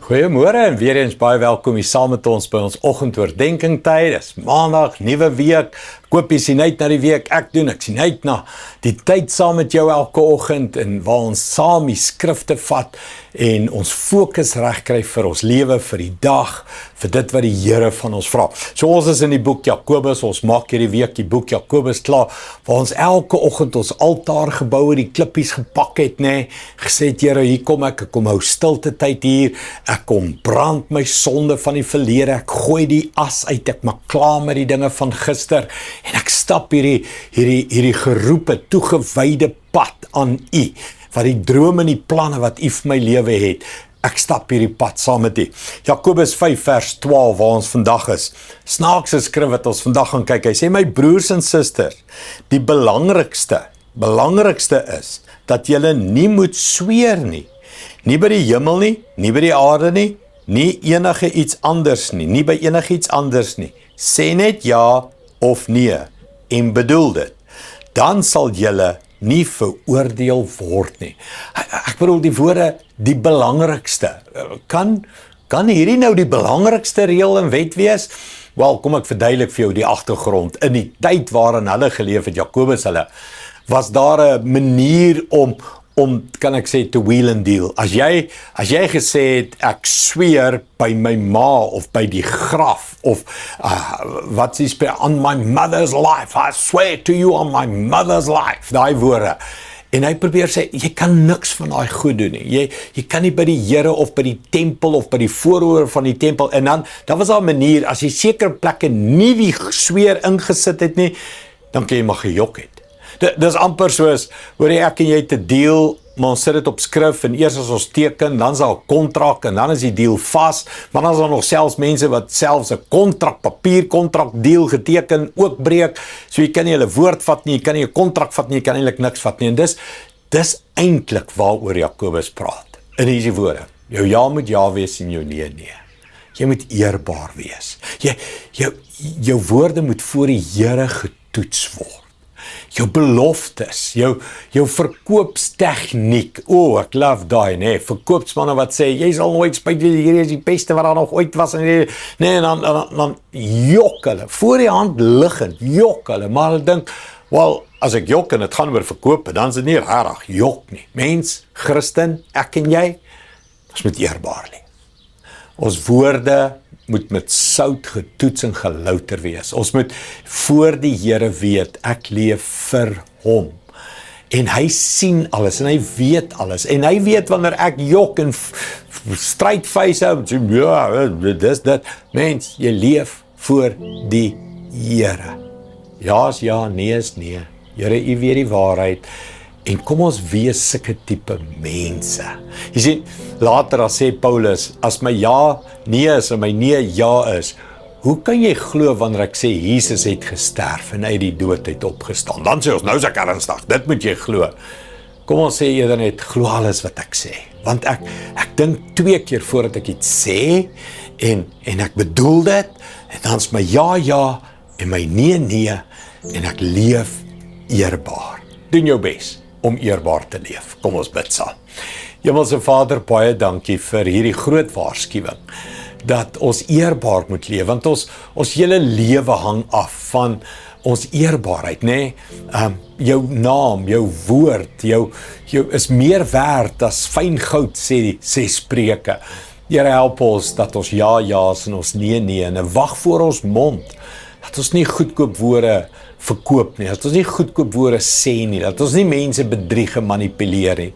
Goeiemôre en weer eens baie welkom hier saam met ons by ons oggendoordenkingtyd. Dis Maandag, nuwe week. Ek hoop jy sien uit na die week. Ek sien uit na die tyd saam met jou elke oggend en waar ons saam die skrifte vat en ons fokus regkry vir ons lewe, vir die dag, vir dit wat die Here van ons vra. So ons is in die boek Jakobus, ons maak hierdie week die boek Jakobus klaar, waar ons elke oggend ons altaar gebou het, die klippies gepak het, gesê het, Here, hier kom ek kom hou stilte tyd hier, ek kom brand my sonde van die verlede, ek gooi die as uit, ek maak klaar met die dinge van gister, en ek stap hierdie geroepe, toegewyde pad aan U, wat die drome en die planne wat U vir my lewe het, ek stap hierdie pad saam met U. Jakobus 5 vers 12 waar ons vandag is. Snaakse skrif wat ons vandag gaan kyk. Hy sê, my broers en susters, die belangrikste is, dat julle nie moet sweer nie. Nie by die hemel nie, nie by die aarde nie, nie enige iets anders nie, nie by enige iets anders nie. Sê net ja of nee en bedoel dit. Dan sal julle nie veroordeel word nie. Ek bedoel die woorde, die belangrikste. Kan hierdie nou die belangrikste reël en wet wees? Wel, kom ek verduidelik vir jou die agtergrond. In die tyd waarin hulle geleef het, Jakobus hulle, was daar 'n manier om kan ek sê, to wheel and deal. As jy gesê het, ek sweer by my ma, of by die graf, of wat is on my mother's life, I swear to you on my mother's life, daai woorde. En hy probeer sê, jy kan niks van daai goed doen nie. Jy kan nie by die Here, of by die tempel, of by die voorhoor van die tempel, en dan was daar 'n manier, as jy sekere plekke nie die sweer ingesit het nie, dan kan jy maar gejok het. Dis amper soos, hoor jy, ek en jy te deal, maar ons sit dit op skrif, en eers as ons teken, dan is daar 'n kontrak, en dan is die deal vas, maar dan is daar nog selfs mense wat selfs 'n kontrak deal geteken, ook breek, so jy kan nie hulle woord vat nie, jy kan nie 'n kontrak vat nie, jy kan eintlik niks vat nie, en dis eintlik waaroor Jakobus praat, in hierdie woorde, jou ja moet ja wees, en jou nee. Jy moet eerbaar wees, jou woorde moet voor die Here getoets word. Jou beloftes, jou verkoopstegniek, ek love daai, verkoopsmanne wat sê, jy sal nooit spyt wees, hierdie is die beste wat daar nog ooit was, en dan jok hulle, voor die hand liggend, jok hulle, maar hulle dink, wel, as ek jok en het gaan oor verkoop, dan is dit nie rarig, jok nie. Mens, Christen, ek en jy, ons moet eerbaar leef. Ons woorde moet met sout getoets en gelouter wees. Ons moet voor die Here weet, ek leef vir hom. En hy sien alles, en hy weet alles, en hy weet wanneer ek jok en strydfees hou, ja, dis dit. Mens, jy leef voor die Here. Ja is ja, nee is nee. Here, U weet die waarheid. En kom ons wees sulke tipe mense. Jy sien, later as sê Paulus, as my ja nee is en my nee ja is, hoe kan jy glo wanneer ek sê Jesus het gesterf en uit die dood het opgestaan? Dan sê ons, nou is ek ernstig, dit moet jy glo. Kom ons sê eerder net, glo alles wat ek sê. Want ek dink 2 keer voordat ek iets sê, en ek bedoel dit, en dan is my ja en my nee, en ek leef eerbaar. Doen jou bes om eerbaar te leef. Kom ons bid saam. Hemelse Vader, baie dankie vir hierdie groot waarskuwing, dat ons eerbaar moet leef, want ons hele lewe hang af van ons eerbaarheid, jou naam, jou woord, jou is meer werd as fyn goud, sê Spreuke. Here, help ons dat ons ja-ja's en ons nee, en wag voor ons mond, dat ons nie goedkoop woorde verkoop nie, dat ons nie goedkoop woorde sê nie, dat ons nie mense bedrieg en manipuleer nie,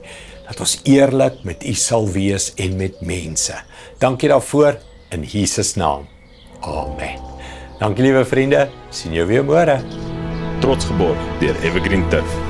dat ons eerlik met U sal wees en met mense. Dankie daarvoor, in Jesus naam. Amen. Dankie liewe vriende, sien jou weer môre. Trots geborg deur Evergreen Turf.